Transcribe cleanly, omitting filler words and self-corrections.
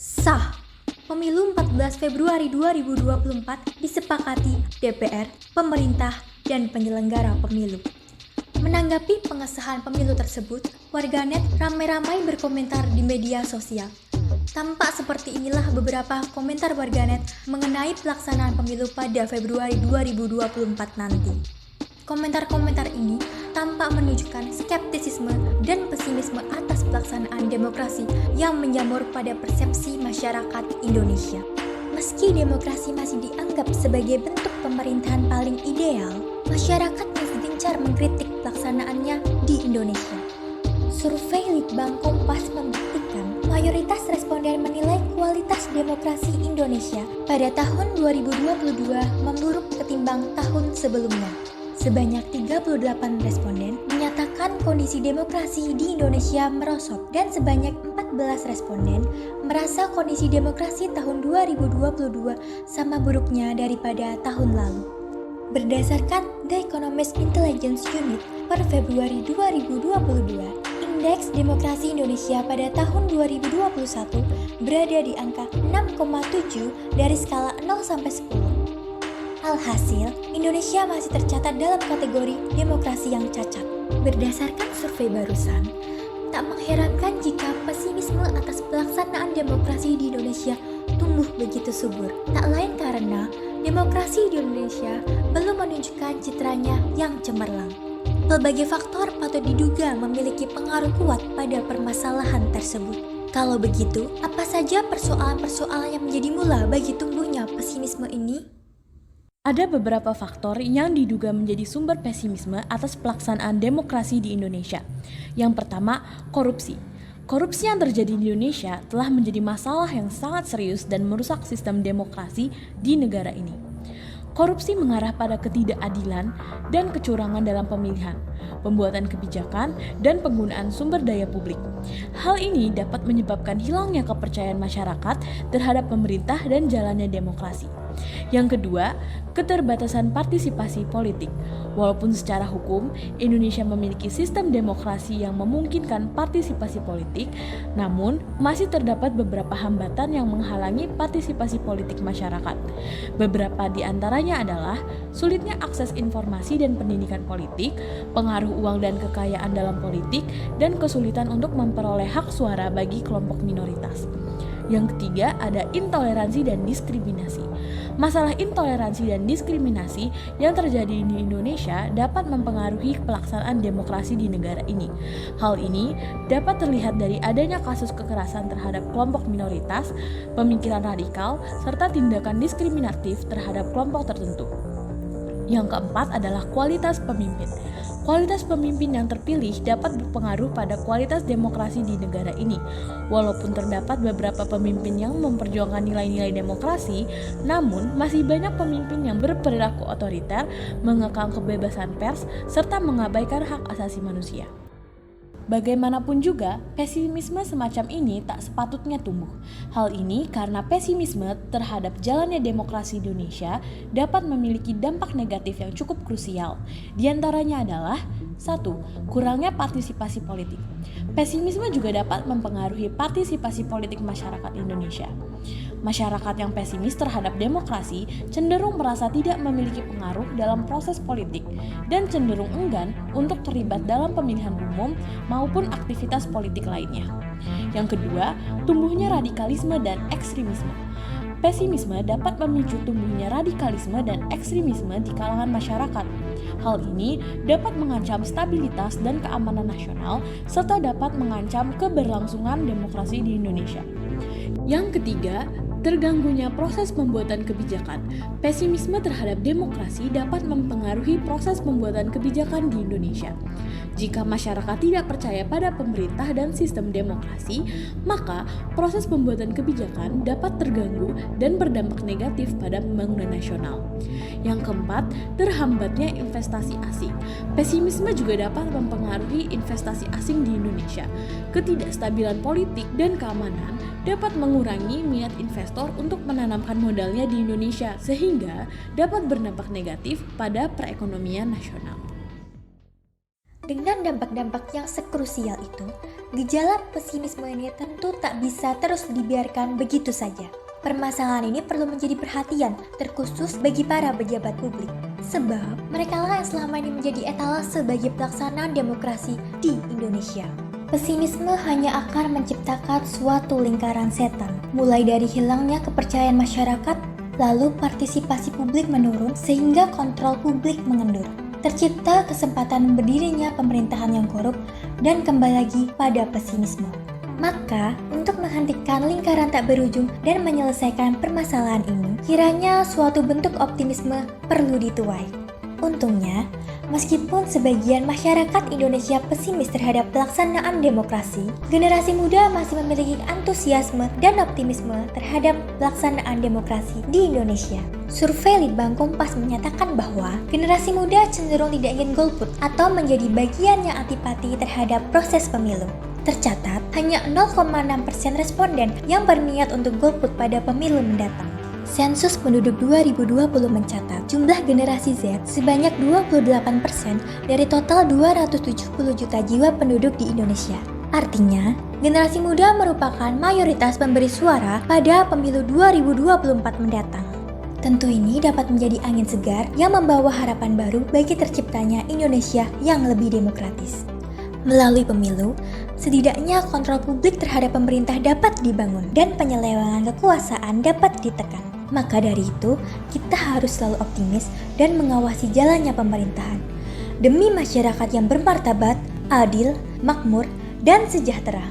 Sah, pemilu 14 Februari 2024 disepakati DPR, pemerintah, dan penyelenggara pemilu. Menanggapi pengesahan pemilu tersebut, warganet ramai-ramai berkomentar di media sosial. Tampak seperti inilah beberapa komentar warganet mengenai pelaksanaan pemilu pada Februari 2024 nanti. Komentar-komentar ini tampak menunjukkan skeptisisme dan pesimisme atas pelaksanaan demokrasi yang menjamur pada persepsi masyarakat Indonesia. Meski demokrasi masih dianggap sebagai bentuk pemerintahan paling ideal, masyarakat masih gencar mengkritik pelaksanaannya di Indonesia. Survei Litbang Kompas membuktikan mayoritas responden menilai kualitas demokrasi Indonesia pada tahun 2022 memburuk ketimbang tahun sebelumnya. Sebanyak 38 responden menyatakan kondisi demokrasi di Indonesia merosot dan sebanyak 14 responden merasa kondisi demokrasi tahun 2022 sama buruknya daripada tahun lalu. Berdasarkan The Economist Intelligence Unit per Februari 2022, Indeks Demokrasi Indonesia pada tahun 2021 berada di angka 6,7 dari skala 0 sampai 10. Alhasil, Indonesia masih tercatat dalam kategori demokrasi yang cacat. Berdasarkan survei barusan, tak mengherankan jika pesimisme atas pelaksanaan demokrasi di Indonesia tumbuh begitu subur. Tak lain karena demokrasi di Indonesia belum menunjukkan citranya yang cemerlang. Berbagai faktor patut diduga memiliki pengaruh kuat pada permasalahan tersebut. Kalau begitu, apa saja persoalan-persoalan yang menjadi mula bagi tumbuhnya pesimisme ini? Ada beberapa faktor yang diduga menjadi sumber pesimisme atas pelaksanaan demokrasi di Indonesia. Yang pertama, korupsi. Korupsi yang terjadi di Indonesia telah menjadi masalah yang sangat serius dan merusak sistem demokrasi di negara ini. Korupsi mengarah pada ketidakadilan dan kecurangan dalam pemilihan, pembuatan kebijakan, dan penggunaan sumber daya publik. Hal ini dapat menyebabkan hilangnya kepercayaan masyarakat terhadap pemerintah dan jalannya demokrasi. Yang kedua, keterbatasan partisipasi politik. Walaupun secara hukum Indonesia memiliki sistem demokrasi yang memungkinkan partisipasi politik, namun masih terdapat beberapa hambatan yang menghalangi partisipasi politik masyarakat. Beberapa di antaranya adalah sulitnya akses informasi dan pendidikan politik, pengaruh uang dan kekayaan dalam politik, dan kesulitan untuk memperoleh hak suara bagi kelompok minoritas. Yang ketiga ada intoleransi dan diskriminasi. Masalah intoleransi dan diskriminasi yang terjadi di Indonesia dapat mempengaruhi pelaksanaan demokrasi di negara ini. Hal ini dapat terlihat dari adanya kasus kekerasan terhadap kelompok minoritas, pemikiran radikal, serta tindakan diskriminatif terhadap kelompok tertentu. Yang keempat adalah kualitas pemimpin. Kualitas pemimpin yang terpilih dapat berpengaruh pada kualitas demokrasi di negara ini. Walaupun terdapat beberapa pemimpin yang memperjuangkan nilai-nilai demokrasi, namun masih banyak pemimpin yang berperilaku otoriter, mengekang kebebasan pers, serta mengabaikan hak asasi manusia. Bagaimanapun juga, pesimisme semacam ini tak sepatutnya tumbuh. Hal ini karena pesimisme terhadap jalannya demokrasi Indonesia dapat memiliki dampak negatif yang cukup krusial. Di antaranya adalah 1. Kurangnya partisipasi politik. Pesimisme juga dapat mempengaruhi partisipasi politik masyarakat Indonesia. Masyarakat yang pesimis terhadap demokrasi cenderung merasa tidak memiliki pengaruh dalam proses politik dan cenderung enggan untuk terlibat dalam pemilihan umum maupun aktivitas politik lainnya. Yang kedua, tumbuhnya radikalisme dan ekstremisme. Pesimisme dapat memicu tumbuhnya radikalisme dan ekstremisme di kalangan masyarakat. Hal ini dapat mengancam stabilitas dan keamanan nasional serta dapat mengancam keberlangsungan demokrasi di Indonesia. Yang ketiga, terganggunya proses pembuatan kebijakan. Pesimisme terhadap demokrasi dapat mempengaruhi proses pembuatan kebijakan di Indonesia. Jika masyarakat tidak percaya pada pemerintah dan sistem demokrasi, maka proses pembuatan kebijakan dapat terganggu dan berdampak negatif pada pembangunan nasional. Yang keempat, terhambatnya investasi asing. Pesimisme juga dapat mempengaruhi investasi asing di Indonesia. Ketidakstabilan politik dan keamanan dapat mengurangi minat investor untuk menanamkan modalnya di Indonesia, sehingga dapat berdampak negatif pada perekonomian nasional. Dengan dampak-dampak yang sekrusial itu, gejala pesimisme ini tentu tak bisa terus dibiarkan begitu saja. Permasalahan ini perlu menjadi perhatian, terkhusus bagi para pejabat publik. Sebab mereka lah yang selama ini menjadi etalase sebagai pelaksanaan demokrasi di Indonesia. Pesimisme hanya akan menciptakan suatu lingkaran setan, mulai dari hilangnya kepercayaan masyarakat, lalu partisipasi publik menurun sehingga kontrol publik mengendur. Tercipta kesempatan berdirinya pemerintahan yang korup dan kembali lagi pada pesimisme. Maka, untuk menghentikan lingkaran tak berujung dan menyelesaikan permasalahan ini, kiranya suatu bentuk optimisme perlu dituai. Untungnya, meskipun sebagian masyarakat Indonesia pesimis terhadap pelaksanaan demokrasi, generasi muda masih memiliki antusiasme dan optimisme terhadap pelaksanaan demokrasi di Indonesia. Survei Litbang Kompas menyatakan bahwa generasi muda cenderung tidak ingin golput atau menjadi bagian yang antipati terhadap proses pemilu. Tercatat, hanya 0,6% responden yang berniat untuk golput pada pemilu mendatang. Sensus penduduk 2020 mencatat jumlah generasi Z sebanyak 28% dari total 270 juta jiwa penduduk di Indonesia. Artinya, generasi muda merupakan mayoritas pemberi suara pada pemilu 2024 mendatang. Tentu ini dapat menjadi angin segar yang membawa harapan baru bagi terciptanya Indonesia yang lebih demokratis. Melalui pemilu, setidaknya kontrol publik terhadap pemerintah dapat dibangun dan penyelewengan kekuasaan dapat ditekan. Maka dari itu, kita harus selalu optimis dan mengawasi jalannya pemerintahan demi masyarakat yang bermartabat, adil, makmur, dan sejahtera.